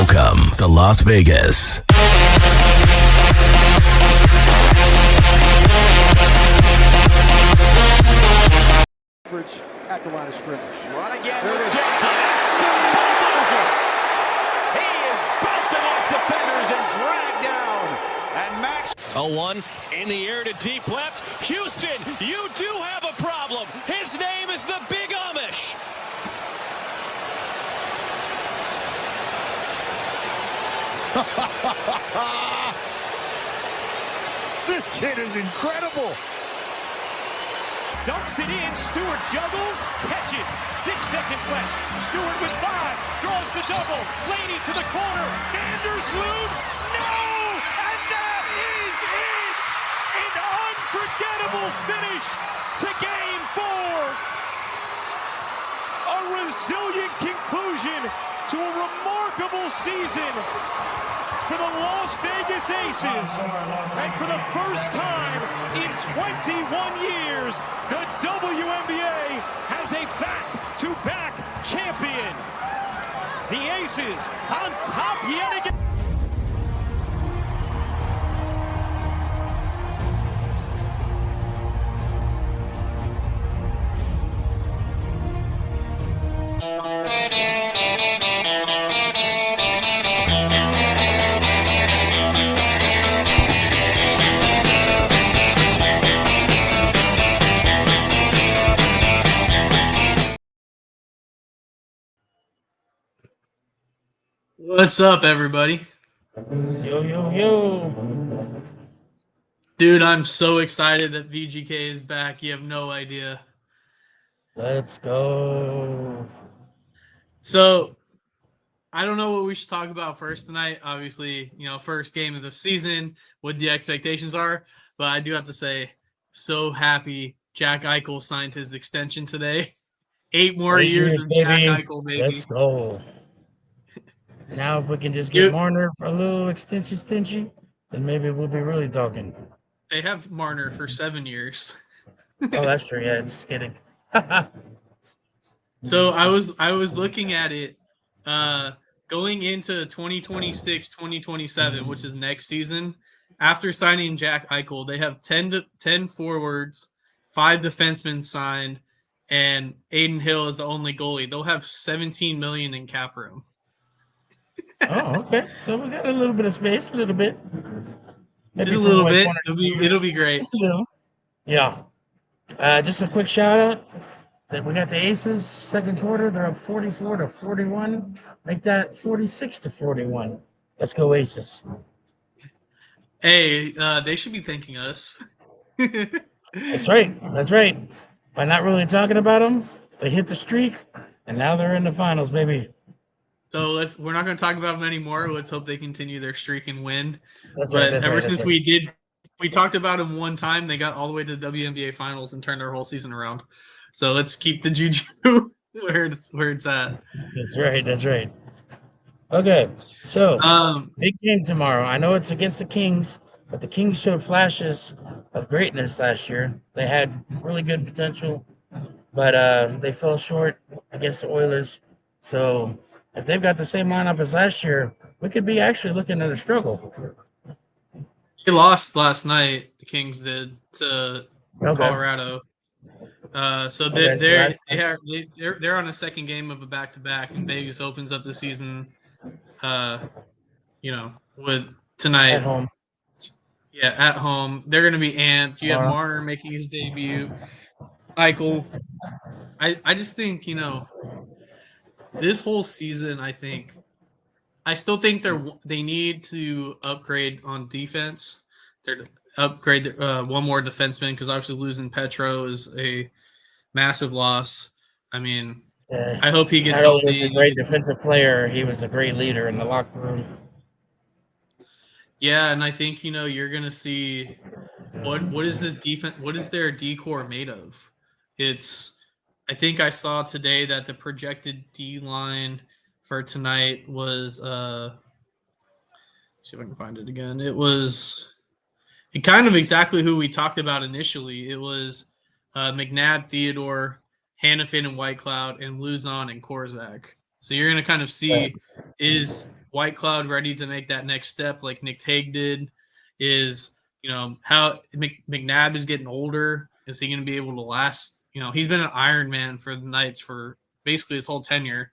Welcome to Las Vegas. At the line of scrimmage. Run again, rejected. Some bulldozer. He is bouncing off defenders and dragged down. And Max. 0-1 in the air to deep left. Houston, you do have a problem. His name is the Big Amish. This kid is incredible. Dumps it in. Stewart juggles, catches. 6 seconds left. Stewart with 5. Draws the double. Laney to the corner. Vandersloot. No! And that is it! An unforgettable finish to Game 4. A resilient conclusion to a remarkable season for the Las Vegas Aces. And for the first time in 21 years, the WNBA has a back-to-back champion. The Aces on top yet again. What's up, everybody? Yo. Dude, I'm so excited that VGK is back. You have no idea. Let's go. So, I don't know what we should talk about first tonight. Obviously, first game of the season, what the expectations are. But I do have to say, so happy Jack Eichel signed his extension today. 8 more years of Jack Eichel, baby. Let's go. Now, if we can just get Marner for a little extension, then maybe we'll be really talking. They have Marner for 7 years. Oh, that's true. Yeah, just kidding. So I was looking at it going into 2026-2027, which is next season. After signing Jack Eichel, they have 10 forwards, 5 defensemen signed, and Aiden Hill is the only goalie. They'll have $17 million in cap room. Oh, okay. So we got a little bit of space, a little bit. Maybe just a little bit. It'll be great. Just a little. Yeah. Just a quick shout out that we got the Aces second quarter. They're up 44-41. Make that 46-41. Let's go Aces. Hey, they should be thanking us. That's right. By not really talking about them, they hit the streak, and now they're in the finals, baby. So we're not going to talk about them anymore. Let's hope they continue their streak and win. We talked about them one time, they got all the way to the WNBA finals and turned their whole season around. So let's keep the juju where it's at. That's right. Okay, so big game tomorrow. I know it's against the Kings, but the Kings showed flashes of greatness last year. They had really good potential, but they fell short against the Oilers. So if they've got the same lineup as last year, we could be actually looking at a struggle. They lost last night. The Kings did to Colorado. So they're on a second game of a back-to-back, and Vegas opens up the season. With tonight at home. Yeah, at home. They're going to be amped. You have Marner making his debut. Eichel. I just think this whole season, I still think they need to upgrade on defense. They're upgrade one more defenseman because obviously losing Petro is a massive loss. I mean, I hope he gets healthy. He was a great defensive player. He was a great leader in the locker room. Yeah, and I think you're gonna see what is this defense? What is their decor made of? I think I saw today that the projected D line for tonight was see if I can find it again. It was kind of exactly who we talked about initially. It was McNabb, Theodore, Hannafin and Whitecloud, and Luzon and Korzak. So you're going to kind of see is White Cloud ready to make that next step like Nick Hague did? Is, how McNabb is getting older. Is he going to be able to last? He's been an Iron Man for the Knights for basically his whole tenure.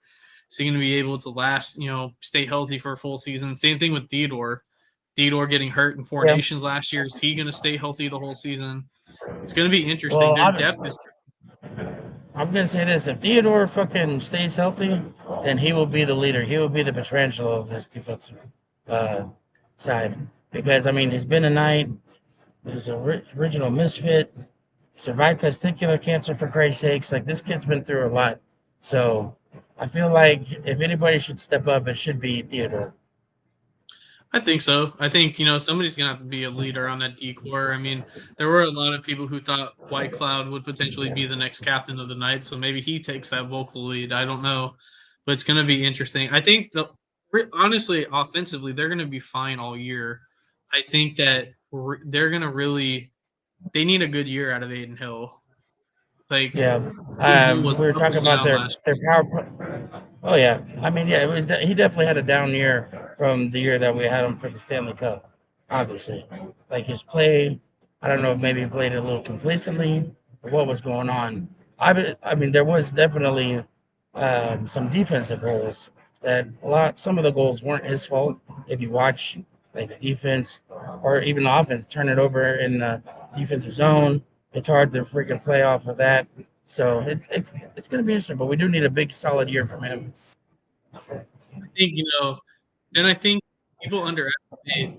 Is he going to be able to last, stay healthy for a full season? Same thing with Theodore. Theodore getting hurt in Four Nations last year. Is he going to stay healthy the whole season? It's going to be interesting. Well, Their depth is. I'm going to say this. If Theodore fucking stays healthy, then he will be the leader. He will be the Petrangelo of this defensive side. Because, I mean, he's been a Knight. He's an original misfit. Survived testicular cancer, for Christ's sakes. Like, this kid's been through a lot. So I feel like if anybody should step up, it should be Theodore. I think so. I think, somebody's going to have to be a leader on that D-core. I mean, there were a lot of people who thought White Cloud would potentially be the next captain of the Knights, so maybe he takes that vocal lead. I don't know, but it's going to be interesting. I think, honestly, offensively, they're going to be fine all year. I think that they're going to really – they need a good year out of Aiden Hill. Like, yeah, we were talking about their power play. Oh yeah, I mean, yeah, he definitely had a down year from the year that we had him for the Stanley Cup. Obviously, like his play, I don't know if maybe he played it a little complacently or what was going on. I mean, there was definitely some defensive holes that some of the goals weren't his fault. If you watch like the defense or even the offense turn it over in the defensive zone, it's hard to freaking play off of that. So it's going to be interesting, but we do need a big solid year from him. I think, and I think people underestimate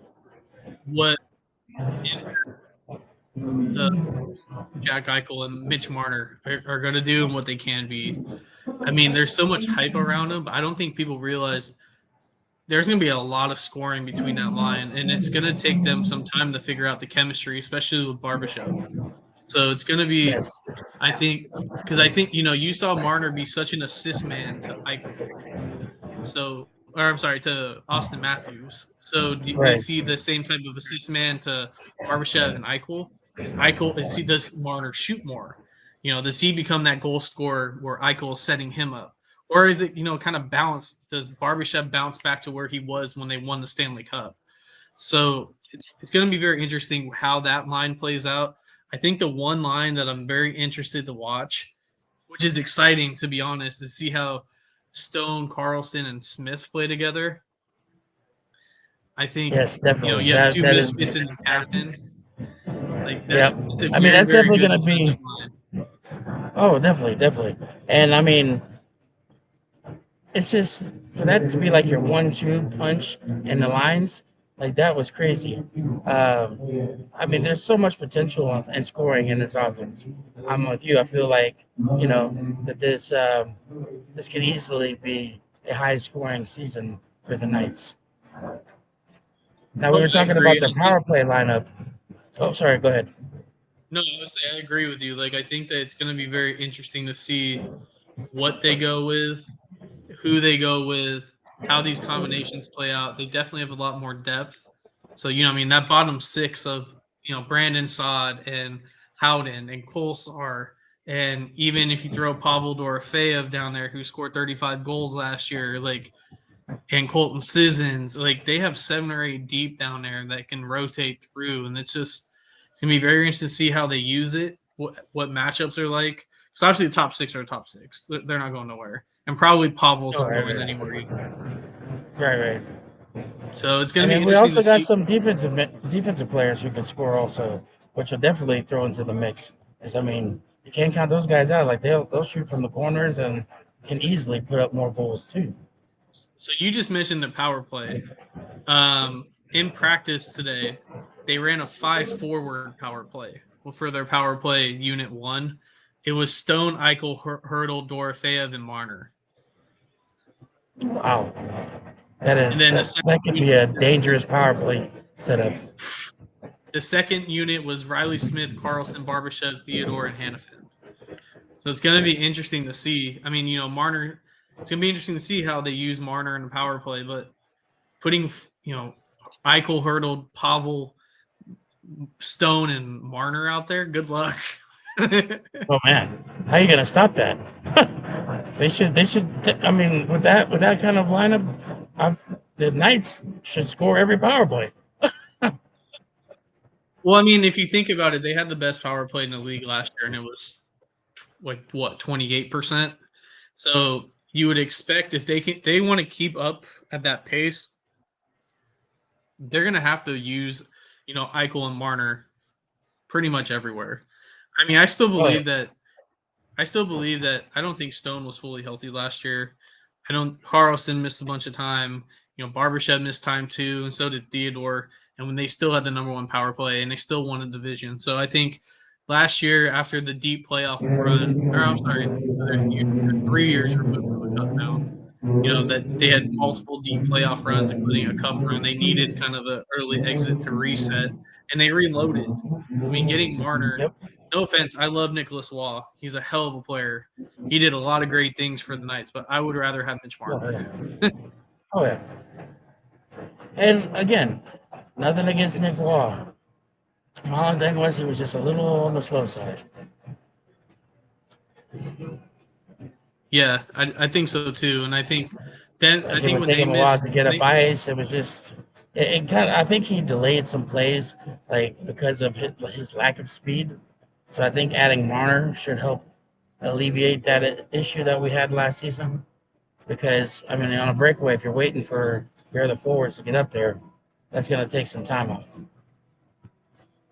what the Jack Eichel and Mitch Marner are going to do and what they can be. I mean, there's so much hype around them, but I don't think people realize there's going to be a lot of scoring between that line, and it's going to take them some time to figure out the chemistry, especially with Barbashev. So it's going to be, yes. I think, because you saw Marner be such an assist man to Eichel. To Austin Matthews. So do you see the same type of assist man to Barbashev and Eichel? Does Marner shoot more? Does he become that goal scorer where Eichel is setting him up? Or is it, kind of balance? Does Barbashev bounce back to where he was when they won the Stanley Cup? So it's going to be very interesting how that line plays out. I think the one line that I'm very interested to watch, which is exciting to be honest, is see how Stone, Carlson, and Smith play together. I think, yes, definitely. You have two misfits in the captain. Like that's that's definitely going to be. Line. Oh, definitely. And I mean, it's just for that to be like your 1-2 punch in the lines, like that was crazy. I mean, there's so much potential and scoring in this offense. I'm with you. I feel like that this could easily be a high scoring season for the Knights. Now we were talking about the power play lineup. Oh, sorry. Go ahead. No, I agree with you. Like, I think that it's going to be very interesting to see what they go with, who they go with, how these combinations play out. They definitely have a lot more depth. So, that bottom six of, Brandon Saad and Howden and Kolsar, and even if you throw Pavel Dorofeyev down there, who scored 35 goals last year, and Colton Sissons, they have 7 or 8 deep down there that can rotate through, and it's going to be very interesting to see how they use it, what matchups are like. Because obviously the top 6 are top 6. They're not going nowhere. And probably Pavel's not going anywhere either. Right. So it's going to be interesting. We also got some defensive players who can score also, which will definitely throw into the mix. Because, I mean, you can't count those guys out. Like, they'll shoot from the corners and can easily put up more goals too. So you just mentioned the power play. In practice today, they ran a 5-forward power play. Well, for their power play unit 1, it was Stone, Eichel, Hurdle, Dorofeyev, and Marner. Wow. That could be a dangerous power play setup. The second unit was Riley Smith, Carlson, Barbashev, Theodore, and Hannafin. So it's going to be interesting to see. I mean, Marner, it's going to be interesting to see how they use Marner in the power play, but putting, Eichel, Hurdle, Pavel, Stone, and Marner out there, good luck. Oh man, how are you gonna stop that? They should. I mean, with that kind of lineup, the Knights should score every power play. Well, I mean, if you think about it, they had the best power play in the league last year, and it was like what 28%. So you would expect if they want to keep up at that pace, they're going to have to use, Eichel and Marner pretty much everywhere. I mean, I still believe that I don't think Stone was fully healthy last year. Carlson missed a bunch of time. Barbashev missed time too, and so did Theodore. And when they still had the number one power play and they still won a division. So I think last year, after the deep playoff run, or I'm sorry, they're 3 years removed from the cup now. That they had multiple deep playoff runs, including a cup run. They needed kind of an early exit to reset, and they reloaded. I mean, getting Marner. Yep. No offense, I love Nicholas Waugh. He's a hell of a player. He did a lot of great things for the Knights, but I would rather have Mitch Marner. Oh yeah. And again, nothing against Nick Waugh. My only thing was he was just a little on the slow side. Yeah, I think so too, and I think Like it would take him a while to get up ice. It was just it kind of. I think he delayed some plays like because of his lack of speed. So I think adding Marner should help alleviate that issue that we had last season. Because I mean, on a breakaway, if you're waiting for your other forwards to get up there, that's going to take some time off.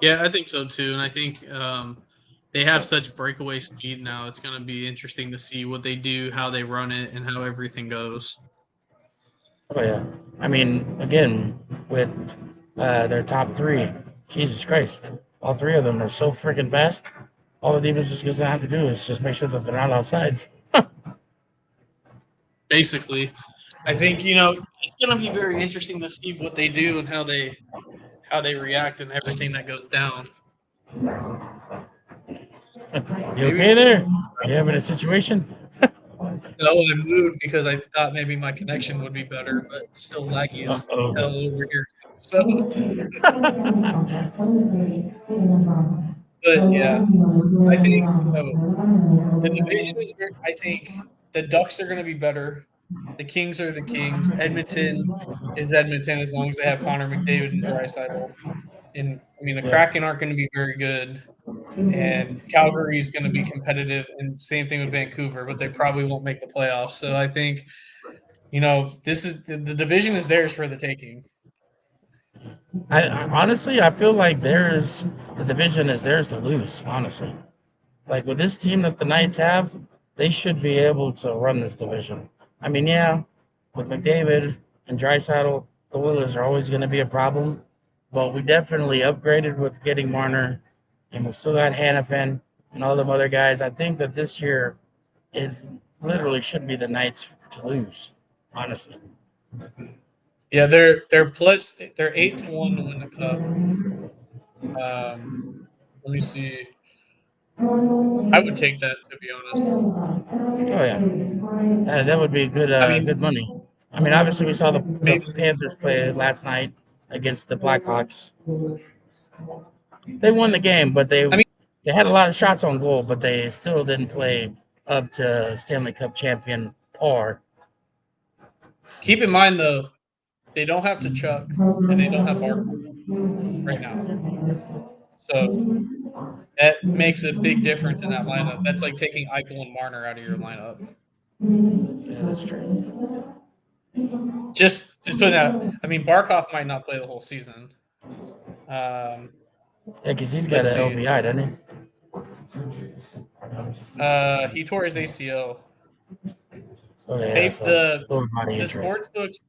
Yeah, I think so too, and I think they have such breakaway speed now. It's going to be interesting to see what they do, how they run it, and how everything goes. Oh yeah, I mean, again, with their top three, Jesus Christ, all three of them are so freaking fast. All the defense is going to have to do is just make sure that they're not offsides. Basically, I think it's going to be very interesting to see what they do and how they react and everything that goes down. You okay there? Are you having a situation? No, I moved because I thought maybe my connection would be better, but it's still laggy as hell over here. So, but yeah, I think the division is. I think the Ducks are going to be better. The Kings are the Kings. Edmonton is Edmonton as long as they have Connor McDavid and Draisaitl. And I mean, the Kraken aren't going to be very good. And Calgary is going to be competitive, and same thing with Vancouver, but they probably won't make the playoffs. So I think, this is the division is theirs for the taking. I honestly, I feel like the division is theirs to lose. Honestly, like with this team that the Knights have, they should be able to run this division. I mean, yeah, with McDavid and Draisaitl, the Oilers are always going to be a problem, but we definitely upgraded with getting Marner, and we still got Hannafin and all them other guys. I think that this year, it literally should be the Knights to lose. Honestly. Yeah, they're 8-1 to win the cup. Let me see. I would take that, to be honest. Oh yeah, that would be good. Good money. I mean, obviously we saw the Panthers play last night against the Blackhawks. They won the game, but they had a lot of shots on goal, but they still didn't play up to Stanley Cup champion par. Keep in mind though, they don't have Tkachuk and they don't have Barkov right now. So that makes a big difference in that lineup. That's like taking Eichel and Marner out of your lineup. Yeah, that's true. Just put that. I mean, Barkov might not play the whole season. Yeah, because he's got an LBI, doesn't he? He tore his ACL. Oh yeah, the sports books.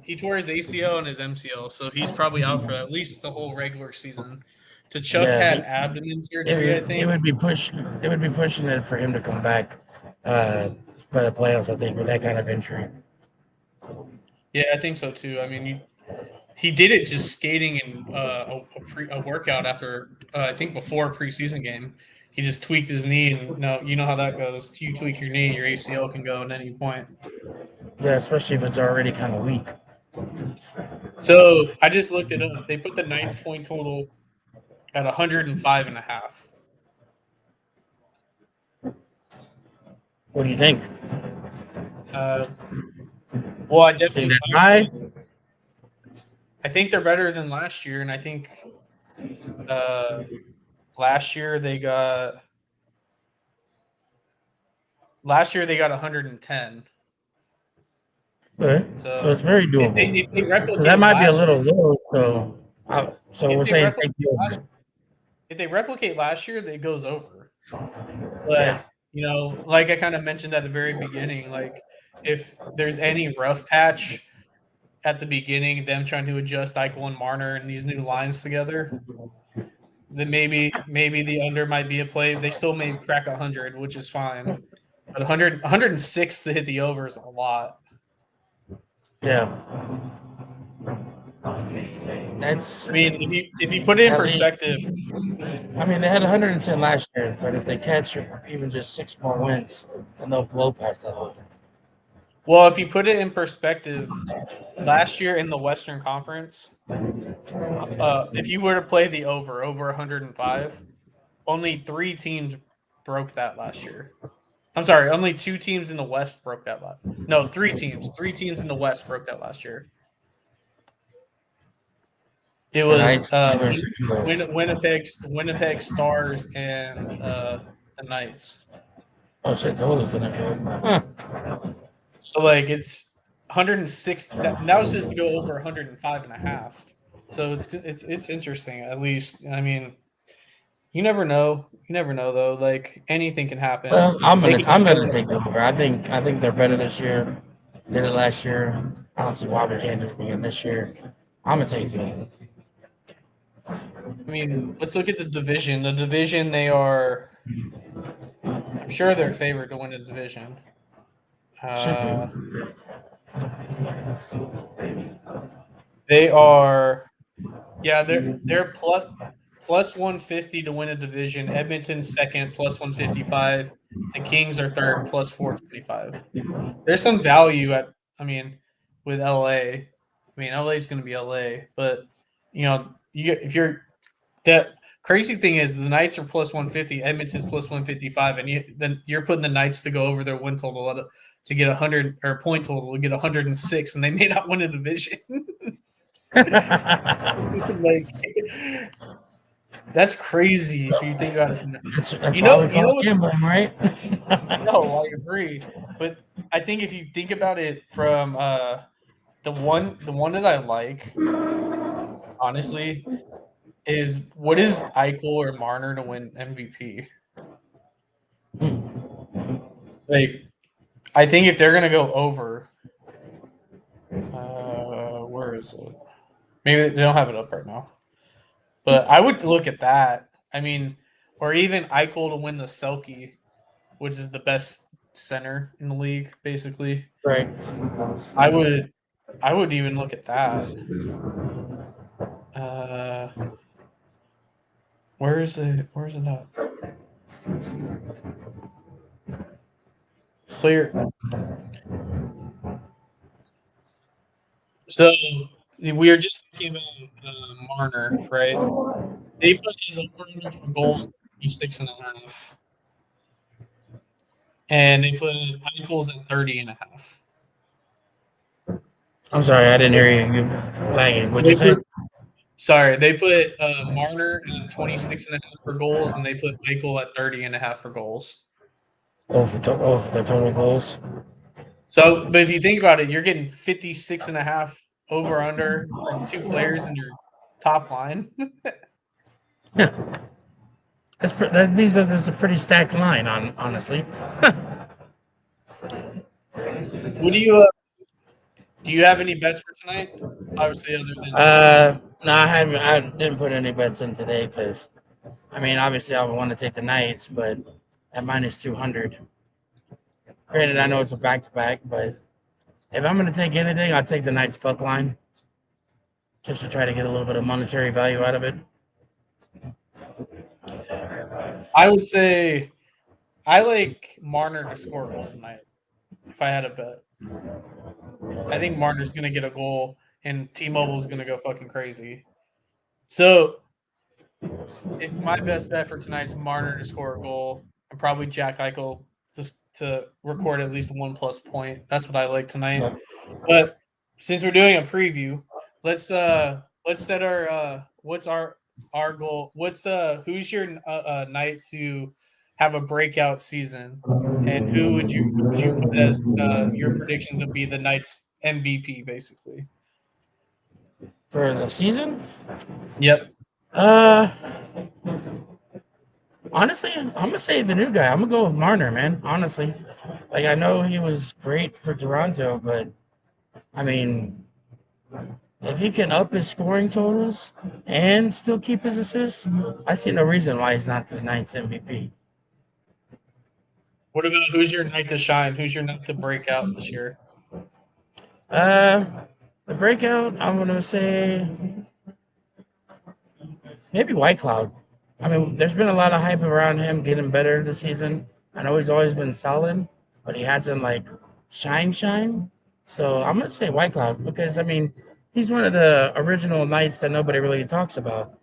He tore his ACL and his MCL, so he's probably out for at least the whole regular season. Tkachuk had abdomen surgery, I think. It would be pushing it for him to come back by the playoffs, I think, with that kind of injury. Yeah, I think so too. I mean, he did it just skating in a workout after I think before a preseason game. He just tweaked his knee, and you know how that goes. You tweak your knee, your ACL can go at any point. Yeah, especially if it's already kind of weak. So I just looked it up. They put the Knights point total at 105.5. What do you think? Well, I Think definitely that's high? I think they're better than last year, and I think last year they got 110. Okay. So it's very If they doable. So that replicate might be a last little year, low. So if we're they saying take replicate the last, over. if they replicate last year, it goes over. But Yeah. like I kind of mentioned at the very beginning, like if there's any rough patch at the beginning, them trying to adjust Eichel and Marner and these new lines together, then maybe the under might be a play. They still may crack 100, which is fine. But 106 to hit the over is a lot. Yeah. That's I mean, if you put it in at least. perspective, I mean, they had 110 last year, but if they catch even just 6 more wins, then they'll blow past that over. well, if you put it in perspective, last year in the Western Conference, if you were to play the over 105, only 3 teams broke that last year. I'm sorry, only 2 teams in the West broke that last. No, 3 teams. 3 teams in the West broke that last year. It And was versus Cubs. Winnipeg Stars and the Knights. Oh shit, totals in it. Huh. So like it's 106. That was just to go over 105 and a half. So it's interesting. At least I mean, you never know. You never know though. Like anything can happen. Well, I'm They gonna could I'm just go gonna in take the over. I think they're better this year. Did it last year. I don't see why we can't do it again this year. I'm gonna take the over. I mean, let's look at the division. The division, they are. I'm sure they're favored to win the division. Should be. They are. Yeah, they're plus 150 to win a division. Edmonton's second, plus 155. The Kings are third, plus 425. There's some value at. I mean, with LA. I mean, LA is going to be LA, but if you're the crazy thing is the Knights are plus 150, Edmonton's plus 155, and then you're putting the Knights to go over their win total to get 100 or point total to get 106, and they may not win a division. Like that's crazy if you think about it. That's why we You call know it what? gambling, right? No, I agree, but I think if you think about it from the one that I like honestly is what is Eichel or Marner to win MVP? Like I think if they're gonna go over, where is it? Maybe they don't have it up right now, but I would look at that. I mean, or even Eichel to win the Selke, which is the best center in the league, basically. Right. I would, I would even look at that. Uh, where is it? Where is it at? Clear. So we were just talking about Marner, right? They put his over under for goals 6.5, and they put Eichel's at 30.5. I'm sorry, I didn't hear you. You lagging. What'd you They say? put sorry, they put Marner at 26.5 for goals, and they put Eichel at 30.5 for goals. For the total goals. So, but if you think about it, you're getting 56.5 over under from 2 players in your top line. Yeah. That means that there's a pretty stacked line, honestly. What do you have any bets for tonight? Obviously, other than No, I haven't. I didn't put any bets in today because, I mean, obviously I would want to take the Knights, but at minus 200. Granted, I know it's a back-to-back, but if I'm going to take anything, I'll take the Knights buck line just to try to get a little bit of monetary value out of it. I would say I like Marner to score a goal tonight. If I had a bet, I think Marner's going to get a goal, and T-Mobile is going to go fucking crazy. So, my best bet for tonight's Marner to score a goal, and probably Jack Eichel to record at least 1+ point. That's what I like tonight. But since we're doing a preview, let's set our what's our goal? What's who's your night to have a breakout season, and who would you put as your prediction to be the night's MVP, basically? For the season? Yep. Uh, honestly, I'm gonna say the new guy. I'm gonna go with Marner, man. Honestly, like I know he was great for Toronto, but I mean, if he can up his scoring totals and still keep his assists, I see no reason why he's not the Knights MVP. What about who's your night to shine? Who's your night to break out this year? Uh, the breakout, I'm gonna say maybe White Cloud. I mean, there's been a lot of hype around him getting better this season. I know he's always been solid, but he hasn't like shine. So I'm gonna say White Cloud because I mean he's one of the original Knights that nobody really talks about.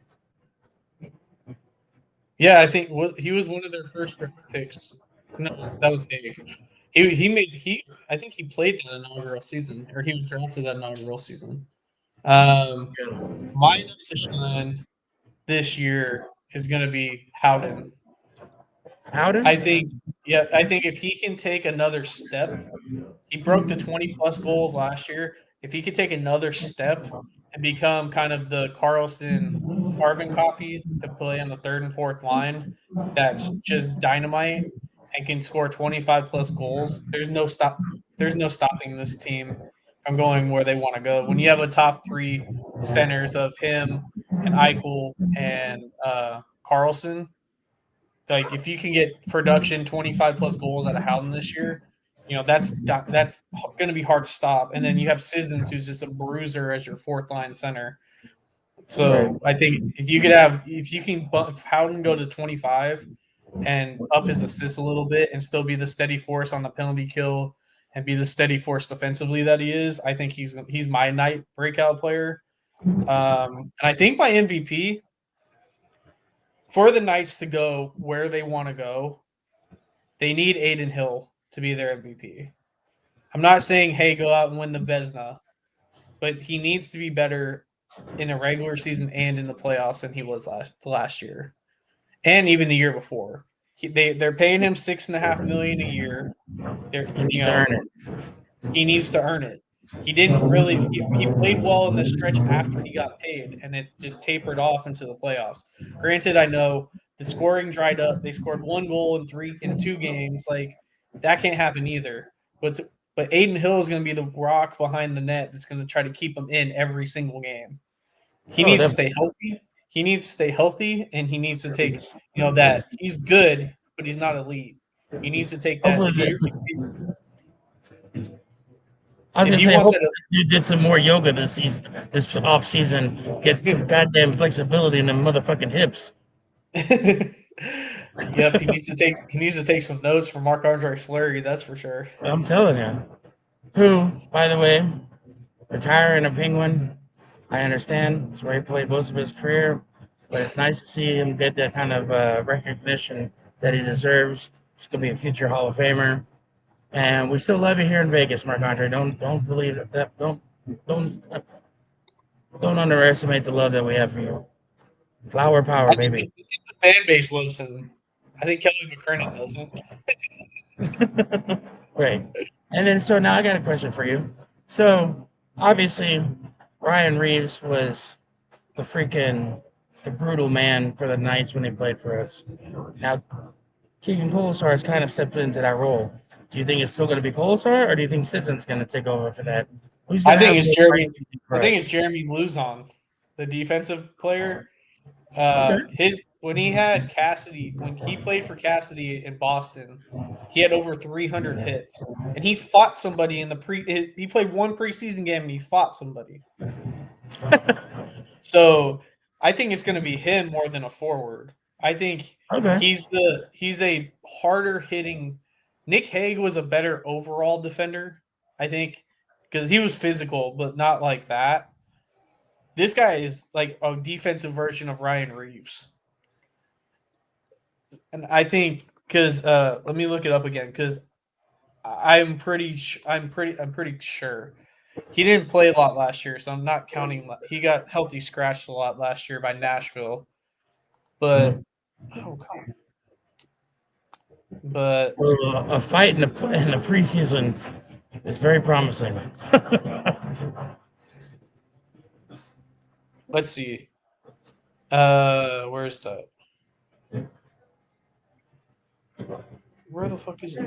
Yeah, I think he was one of their first draft picks. No, that was Haig. I think he played that inaugural season, or he was drafted that inaugural season. My night to shine this year is going to be Howden. I Howden? think, I think if he can take another step, he broke the 20+ goals last year. If he could take another step and become kind of the Carlson carbon copy to play on the third and fourth line, that's just dynamite and can score 25+ goals. There's no stopping this team from going where they want to go. When you have a top three centers of him and Eichel and Carlson, like if you can get production 25+ goals out of Howden this year, that's going to be hard to stop. And then you have Sissons, who's just a bruiser as your fourth line center. Right. So I think if you can if Howden go to 25 and up his assists a little bit and still be the steady force on the penalty kill and be the steady force defensively that he is, I think he's my night breakout player. And I think my MVP for the Knights to go where they want to go, they need Aiden Hill to be their MVP. I'm not saying, hey, go out and win the Vezina, but he needs to be better in a regular season and in the playoffs than he was last year, and even the year before. They're paying him $6.5 million a year. He needs to earn it. He needs to earn it. He didn't really. He played well in the stretch after he got paid, and it just tapered off into the playoffs. Granted, I know the scoring dried up. They scored 1 goal in 2 games. Like that can't happen either. But Aiden Hill is going to be the rock behind the net that's going to try to keep him in every single game. He Oh, needs to definitely. stay healthy. He needs to stay healthy, and he needs to take that he's good, but he's not elite. He needs to take that. Hopefully, I was If gonna you say, want hopefully that. you did some more yoga this season, this off season. Get some goddamn flexibility in the motherfucking hips. Yep, he needs to take some notes from Marc-Andre Fleury, that's for sure. I'm telling you. Who, by the way, retiring a Penguin. I understand. It's where he played most of his career, but it's nice to see him get that kind of recognition that he deserves. He's gonna be a future Hall of Famer, and we still love you here in Vegas, Marc Andre. Don't believe that. Don't don't underestimate the love that we have for you. Flower power, I think baby. the fan base loves him. I think Kelly McCrimmon doesn't. Great. And then so now I got a question for you. So obviously Ryan Reeves was the brutal man for the Knights when they played for us. Now Keegan Colasar has kind of stepped into that role. Do you think it's still going to be Colasar, or do you think Sisson's going to take over for that? Who's going I to think have it's more Jeremy fighting I for think it's us? Jeremy Luzon, the defensive player. Okay. His when he had Cassidy, when he played for Cassidy in Boston, he had over 300 hits, and he fought somebody in the he played one preseason game and he fought somebody. So I think it's going to be him more than a forward. I think Okay. he's a harder hitting. Nick Hague was a better overall defender, I think, because he was physical, but not like that. This guy is like a defensive version of Ryan Reeves, and I think because let me look it up again because I'm pretty sure. He didn't play a lot last year, so I'm not counting. He got healthy scratched a lot last year by Nashville, but oh come on. But well, a fight in the preseason is very promising. let's see. Where's that? Where the fuck is he?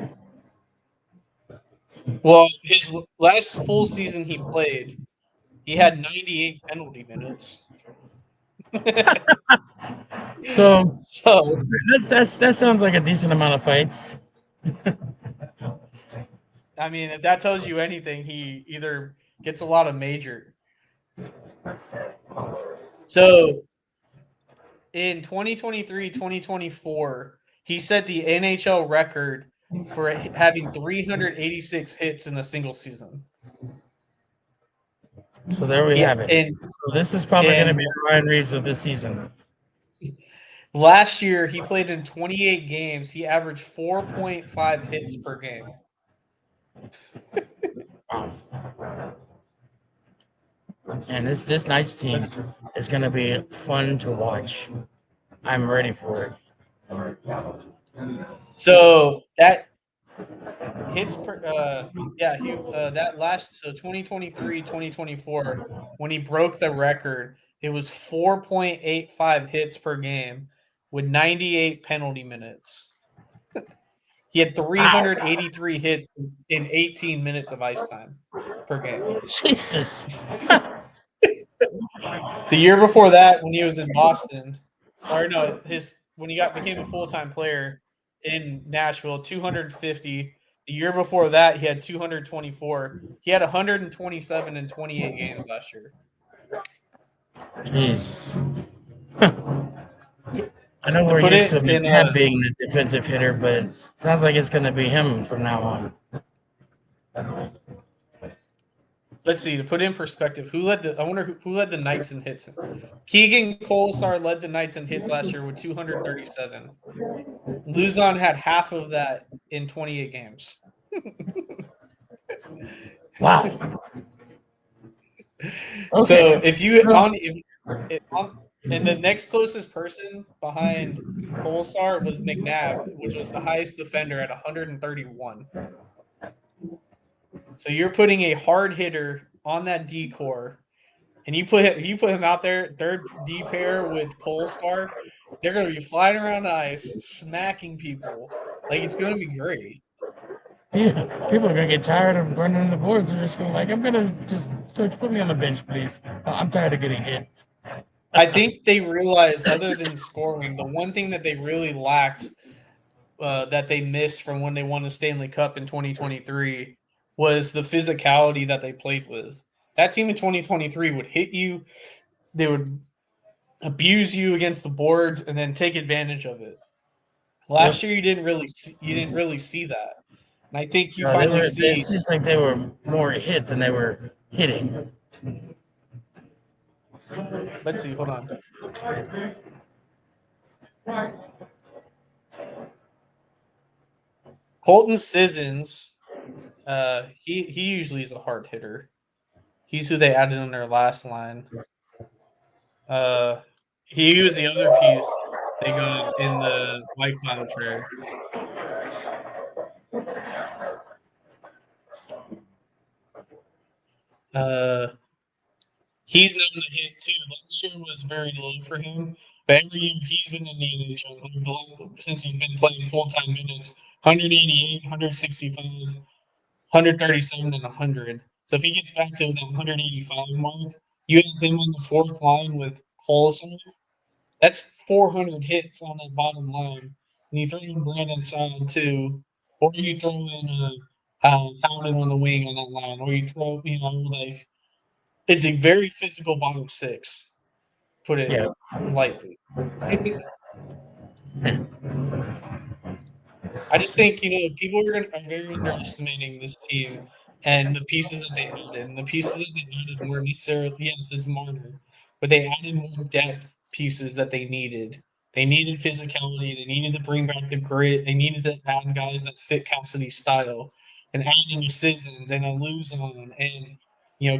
Well, his last full season he played, he had 98 penalty minutes. So So that sounds like a decent amount of fights. I mean, if that tells you anything, he either gets a lot of major. So in 2023-2024, he set the NHL record for having 386 hits in a single season. So there we have it. So this is probably going to be the Ryan Reeves of this season. Last year, he played in 28 games. He averaged 4.5 hits per game. And this Knights team is going to be fun to watch. I'm ready for it. So that hits per that last 2023-2024 when he broke the record, it was 4.85 hits per game with 98 penalty minutes. He had 383 hits in 18 minutes of ice time per game. Jesus. The year before that, when he was in Boston, when he became a full-time player in Nashville, 250. The year before that, he had 224. He had 127 in 28 games last year. Jesus. I know we're used to him being the defensive hitter, but it sounds like it's going to be him from now on. Let's see, to put it in perspective, who led the Knights in hits? Keegan Kolesar led the Knights in hits last year with 237. Luzon had half of that in 28 games. Wow. Okay. So and the next closest person behind Kolesar was McNabb, which was the highest defender at 131. So you're putting a hard hitter on that D core, and you put him out there, third D pair with Kolesar, they're going to be flying around the ice, smacking people. Like, it's going to be great. Yeah, people are going to get tired of running the boards. They're just going like, I'm going to just put me on the bench, please. I'm tired of getting hit. I think they realized, other than scoring, the one thing that they really lacked that they missed from when they won the Stanley Cup in 2023 was the physicality that they played with. That team in 2023 would hit you. They would abuse you against the boards and then take advantage of it. Last year, you didn't really see that, and I think you finally see. It seems like they were more hit than they were hitting. Let's see. Hold on. Colton Sissons, he usually is a hard hitter. He's who they added on their last line. He was the other piece they got in the White Cloud trade. He's known to hit too. Last year was very low for him, but every year he's been in the NHL since he's been playing full-time minutes. 188, 165, 137, and 100. So if he gets back to that 185 mark, you have him on the fourth line with Colson. That's 400 hits on that bottom line. And you throw in Brandon Saad too, or you throw in Howden on the wing on that line, or you throw, like, it's a very physical bottom six. Put it lightly. I just think, people are very underestimating this team and the pieces that they added. And the pieces that they added weren't necessarily, yes, it's Marner, but they added more depth pieces that they needed. They needed physicality. They needed to bring back the grit. They needed to add guys that fit Cassidy's style. and adding a Sissons and a Luzon and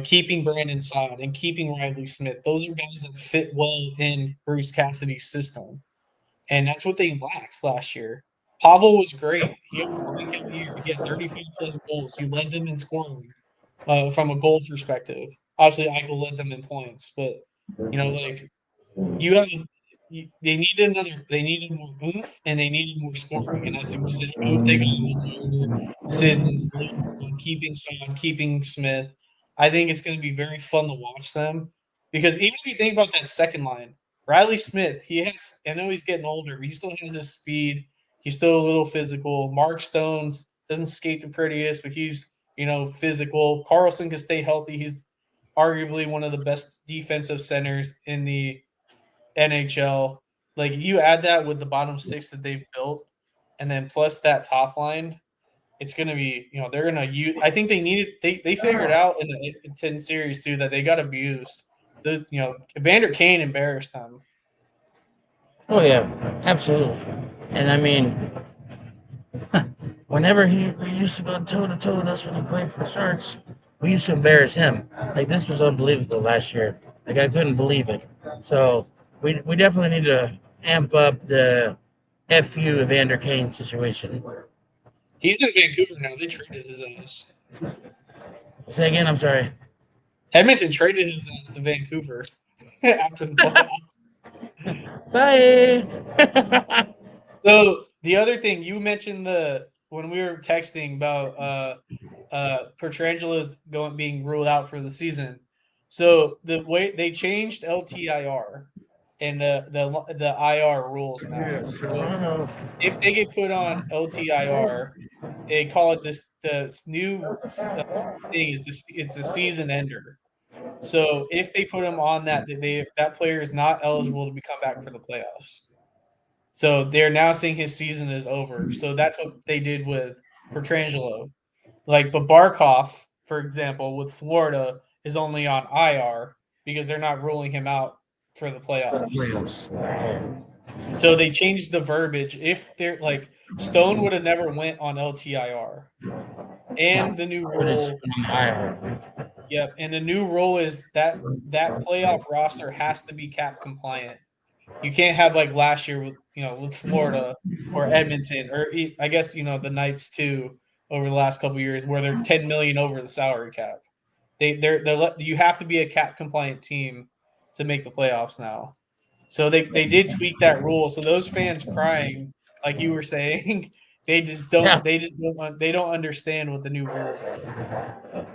keeping Brandon Saad and keeping Riley Smith. Those are guys that fit well in Bruce Cassidy's system. And that's what they lacked last year. Pavel was great. He had a breakout year. He had 35-plus goals. He led them in scoring from a goal perspective. Obviously, Eichel led them in points. But, you have they needed more oomph and they needed more scoring. And that's exactly what they got with Marner, Sissons, keeping Son, keeping Smith. I think it's going to be very fun to watch them. Because even if you think about that second line, Riley Smith, I know he's getting older, but he still has his speed. He's still a little physical. Mark Stones doesn't skate the prettiest, but he's, physical. Carlson can stay healthy. He's arguably one of the best defensive centers in the NHL. Like, you add that with the bottom six that they've built, and then plus that top line, it's going to be, they're going to use. I think they figured out in the 10 series too that they got abused. Evander Kane embarrassed them. Oh yeah, absolutely. And I mean, whenever he used to go toe to toe with us when he played for the Sharks, we used to embarrass him. Like, this was unbelievable last year. Like, I couldn't believe it. So we definitely need to amp up the FU Evander Kane situation. He's in Vancouver now. They traded his ass. Say again, I'm sorry. Edmonton traded his ass to Vancouver after the playoffs. Bye. So the other thing you mentioned when we were texting about Pietrangelo being ruled out for the season. So the way they changed LTIR and the IR rules now. So if they get put on LTIR, they call it the new thing is it's a season ender. So if they put him on that player is not eligible to become back for the playoffs. So they're now saying his season is over. So that's what they did with Pietrangelo. But Barkov, for example, with Florida, is only on IR because they're not ruling him out for the playoffs. So they changed the verbiage. If they're Stone would have never went on LTIR. And the new rule. Yep, and the new rule is that playoff roster has to be cap compliant. You can't have last year with Florida or Edmonton or I guess the Knights too over the last couple of years where they're 10 million over the salary cap. You have to be a cap compliant team to make the playoffs now. So they did tweak that rule. So those fans crying, like you were saying, they don't understand what the new rules are.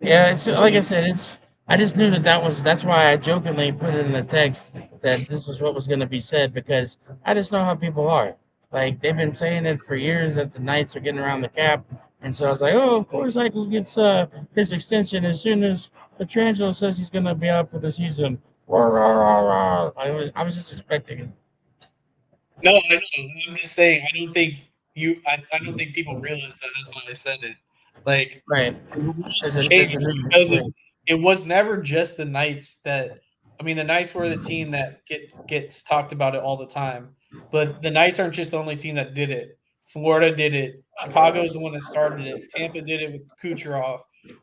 Yeah, it's like I said, I just knew that's why I jokingly put it in the text that this is what was going to be said, because I just know how people are. Like, they've been saying it for years that the Knights are getting around the cap, and so I was like, oh, of course Eichel gets his extension as soon as Pietrangelo says he's going to be out for the season. I was just expecting it. No, I know. I'm just saying. I don't think people realize that. That's why I said it. Right. The rules changed because it was never just the Knights that. I mean, the Knights were the team that gets talked about it all the time. But the Knights aren't just the only team that did it. Florida did it. Chicago's the one that started it. Tampa did it with Kucherov.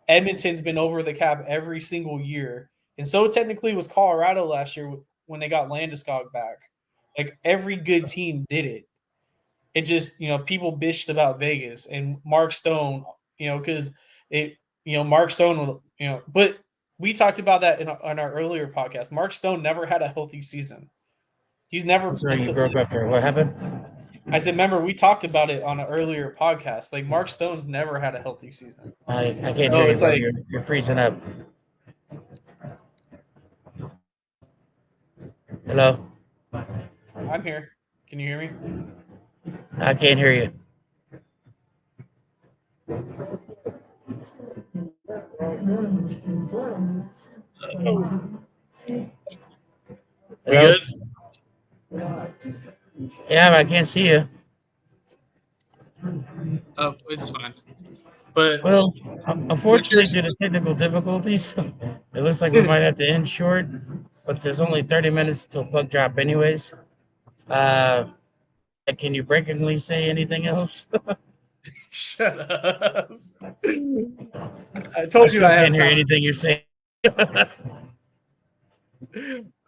Edmonton's been over the cap every single year. And so technically was Colorado last year when they got Landeskog back. Every good team did it. It just, people bitched about Vegas and Mark Stone, because Mark Stone, but we talked about that on our earlier podcast. Mark Stone never had a healthy season. He's never. Sorry, you broke up there. What happened? I said, remember, we talked about it on an earlier podcast. Mark Stone's never had a healthy season. I can't hear you, bro. You're freezing up. Hello? I'm here. Can you hear me? I can't hear you. We good? Yeah, but I can't see you. Oh, it's fine. But well, unfortunately, due to technical difficulties, it looks like we might have to end short. But there's only 30 minutes till puck drop, anyways. Can you breakingly say anything else? Shut up. I told you I can't had hear time. anything you're saying.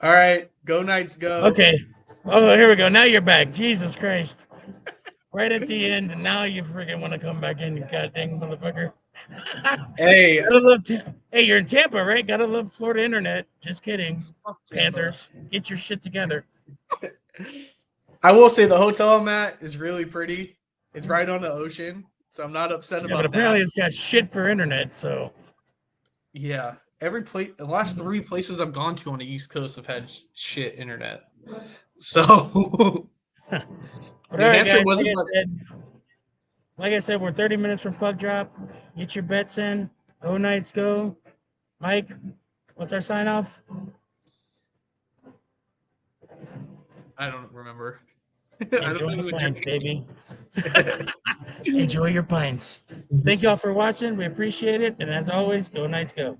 All right, go Knights, go. Okay. Oh, here we go. Now you're back. Jesus Christ. Right at the end, and now you freaking want to come back in, you goddamn motherfucker. Hey, Gotta love hey, you're in Tampa, right? Gotta love Florida internet. Just kidding. Panthers, get your shit together. I will say the hotel I'm at is really pretty. It's right on the ocean, so I'm not upset Yeah, about but apparently that. it's got shit for internet, so Yeah, the last 3 places I've gone to on the East Coast have had shit internet. So but all New right, Hampshire guys, wasn't like I said, we're 30 minutes from puck drop. Get your bets in. Go Knights, go. Mike, what's our sign off? I don't remember. Enjoy the pints, baby. Enjoy your pints. Thank y'all for watching. We appreciate it. And as always, go Knights, go.